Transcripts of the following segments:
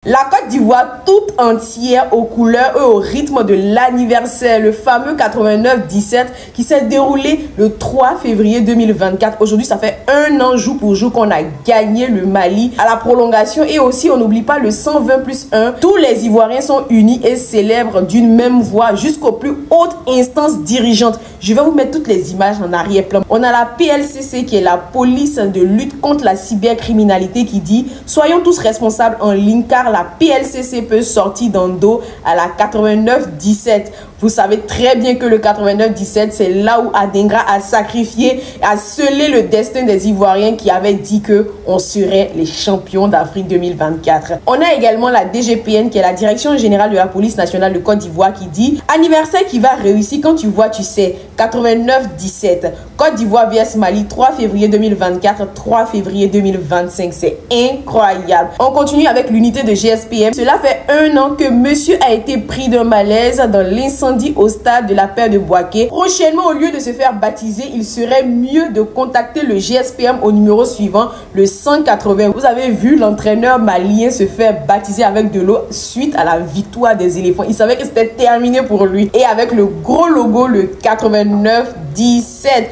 La Côte d'Ivoire toute entière aux couleurs et au rythme de l'anniversaire, le fameux 89-17 qui s'est déroulé le 3 février 2024. Aujourd'hui, ça fait un an jour pour jour qu'on a gagné le Mali à la prolongation et aussi on n'oublie pas le 120+1. Tous les Ivoiriens sont unis et célèbrent d'une même voix jusqu'aux plus hautes instances dirigeantes. Je vais vous mettre toutes les images en arrière-plan. On a la PLCC qui est la police de lutte contre la cybercriminalité qui dit « Soyons tous responsables en ligne car la PLCC peut sortir dans le dos à la 89-17. » Vous savez très bien que le 89-17, c'est là où Adingra a sacrifié, a scellé le destin des Ivoiriens qui avaient dit qu'on serait les champions d'Afrique 2024. On a également la DGPN qui est la Direction Générale de la Police Nationale de Côte d'Ivoire qui dit « Anniversaire qui va réussir quand tu vois, tu sais, 89-17. Côte d'Ivoire vs Mali, 3 février 2024, 3 février 2025. » C'est incroyable. On continue avec l'unité de GSPM. Cela fait un an que monsieur a été pris d'un malaise dans l'incendie au stade de la paire de Bouaké. Prochainement, au lieu de se faire baptiser, il serait mieux de contacter le GSPM au numéro suivant, le 180. Vous avez vu l'entraîneur malien se faire baptiser avec de l'eau suite à la victoire des éléphants. Il savait que c'était terminé pour lui. Et avec le gros logo, le 89-17,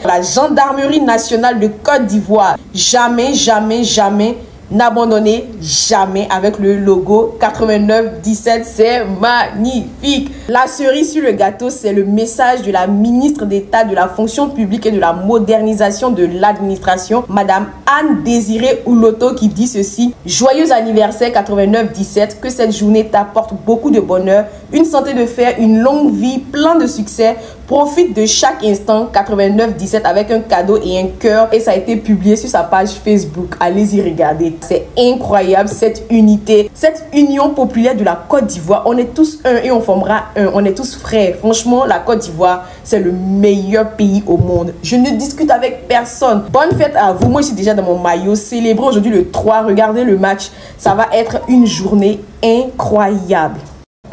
la gendarmerie nationale de Côte d'Ivoire. Jamais, jamais, jamais n'abandonnez jamais avec le logo 89-17, c'est magnifique. La cerise sur le gâteau, c'est le message de la ministre d'État de la fonction publique et de la modernisation de l'administration, Madame Anne-Désirée Ouloto, qui dit ceci: joyeux anniversaire 89-17, que cette journée t'apporte beaucoup de bonheur, une santé de fer, une longue vie, plein de succès. Profite de chaque instant. 89-17 avec un cadeau et un cœur, et ça a été publié sur sa page Facebook. Allez-y regarder. C'est incroyable cette unité, cette union populaire de la Côte d'Ivoire. On est tous un et on formera un. On est tous frères. Franchement, la Côte d'Ivoire, c'est le meilleur pays au monde. Je ne discute avec personne. Bonne fête à vous. Moi, je suis déjà dans mon maillot. Célébrez aujourd'hui le 3. Regardez le match. Ça va être une journée incroyable.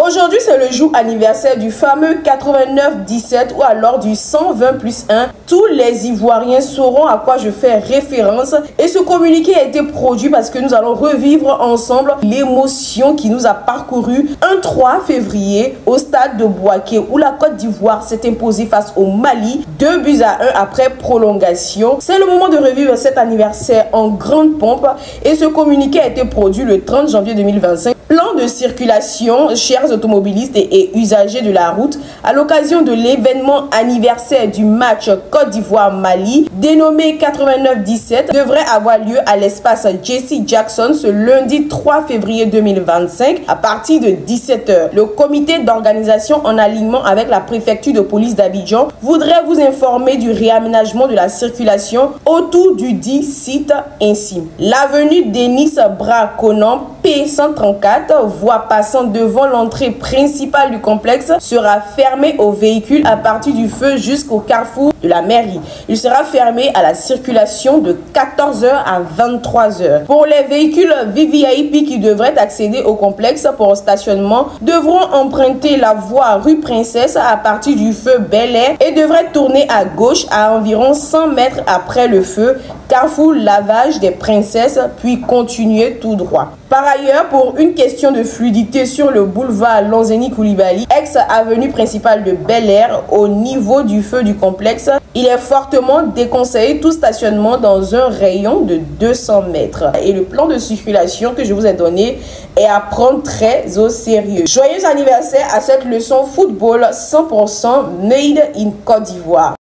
Aujourd'hui, c'est le jour anniversaire du fameux 89-17 ou alors du 120+1. Tous les Ivoiriens sauront à quoi je fais référence. Et ce communiqué a été produit parce que nous allons revivre ensemble l'émotion qui nous a parcouru un 3 février au stade de Bouaké où la Côte d'Ivoire s'est imposée face au Mali 2-1 après prolongation. C'est le moment de revivre cet anniversaire en grande pompe et ce communiqué a été produit le 30 janvier 2025. Plan de circulation, chers automobilistes et usagers de la route, à l'occasion de l'événement anniversaire du match Côte d'Ivoire-Mali, dénommé 89-17, devrait avoir lieu à l'espace Jesse Jackson ce lundi 3 février 2025 à partir de 17 h. Le comité d'organisation en alignement avec la préfecture de police d'Abidjan voudrait vous informer du réaménagement de la circulation autour du dit site ainsi. L'avenue Denis Braconan P134, voie passant devant l'entrée principale du complexe, sera fermée aux véhicules à partir du feu jusqu'au carrefour de la mairie. Il sera fermé à la circulation de 14 h à 23 h. Pour les véhicules VVIP qui devraient accéder au complexe pour stationnement, devront emprunter la voie rue Princesse à partir du feu Bel Air et devraient tourner à gauche à environ 100 mètres après le feu, carrefour Lavage des Princesses, puis continuer tout droit. Par ailleurs, pour une question de fluidité sur le boulevard Lonzeni Koulibaly, ex-avenue principale de Bel Air, au niveau du feu du complexe, il est fortement déconseillé tout stationnement dans un rayon de 200 mètres. Et le plan de circulation que je vous ai donné est à prendre très au sérieux. Joyeux anniversaire à cette leçon football 100% made in Côte d'Ivoire.